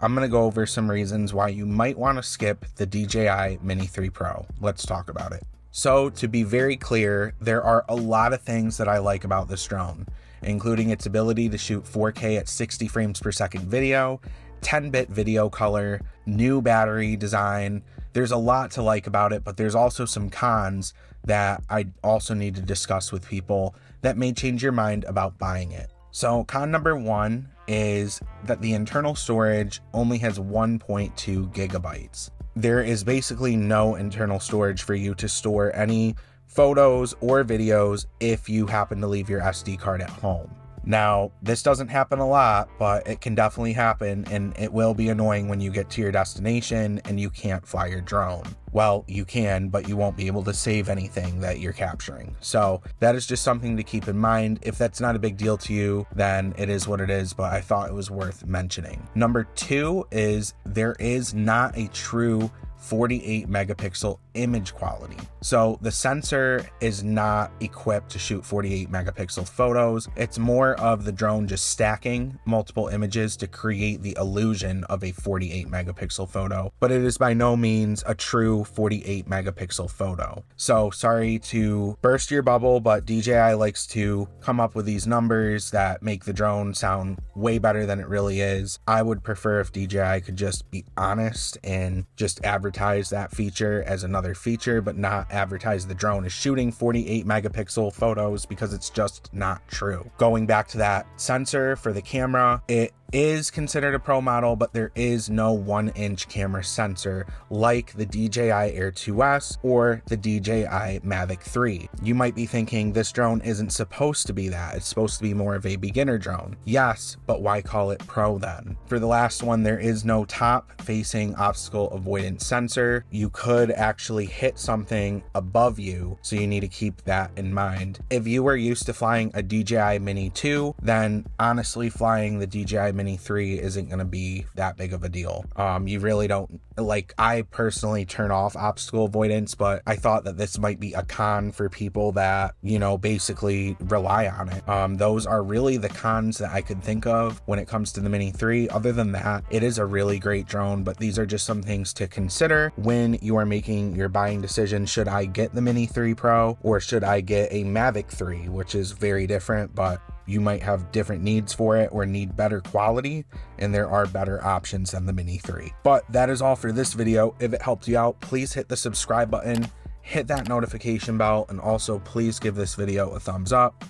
I'm going to go over some reasons why you might want to skip the DJI Mini 3 Pro. Let's talk about it. So to be very clear, there are a lot of things that I like about this drone, including its ability to shoot 4K at 60 frames per second video, 10-bit video color, new battery design. There's a lot to like about it, but there's also some cons that I also need to discuss with people that may change your mind about buying it. So con number one is that the internal storage only has 1.2 gigabytes. There is basically no internal storage for you to store any photos or videos if you happen to leave your SD card at home. Now, this doesn't happen a lot, but it can definitely happen, and it will be annoying when you get to your destination and you can't fly your drone. Well, you can, but you won't be able to save anything that you're capturing. So that is just something to keep in mind. If that's not a big deal to you, then it is what it is, but I thought it was worth mentioning. Number two is there is not a true 48 megapixel image quality. So the sensor is not equipped to shoot 48 megapixel photos. It's more of the drone just stacking multiple images to create the illusion of a 48 megapixel photo, but it is by no means a true 48 megapixel photo. So sorry to burst your bubble, but DJI likes to come up with these numbers that make the drone sound way better than it really is. I would prefer if DJI could just be honest and just advertise that feature as another feature, but not advertise the drone as shooting 48 megapixel photos, because it's just not true. Going back to that sensor for the camera, it is considered a pro model, but there is no 1-inch camera sensor like the DJI Air 2S or the DJI Mavic 3. You might be thinking this drone isn't supposed to be that. It's supposed to be more of a beginner drone. Yes, but why call it pro then? For the last one, there is no top-facing obstacle avoidance sensor. You could actually hit something above you, so you need to keep that in mind. If you were used to flying a DJI Mini 2, then honestly flying the DJI Mini 3 isn't going to be that big of a deal. You really don't, like, I personally turn off obstacle avoidance, but I thought that this might be a con for people that, you know, basically rely on it. Those are really the cons that I could think of when it comes to the Mini 3. Other than that, it is a really great drone, but these are just some things to consider when you are making your buying decision. Should I get the Mini 3 Pro or should I get a Mavic 3, which is very different, but you might have different needs for it or need better quality, and there are better options than the Mini 3. But that is all for this video. If it helped you out, please hit the subscribe button, hit that notification bell, and also please give this video a thumbs up.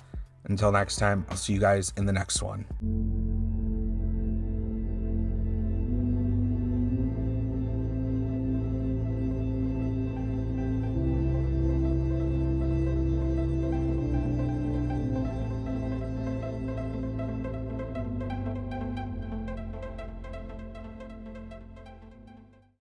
Until next time, I'll see you guys in the next one.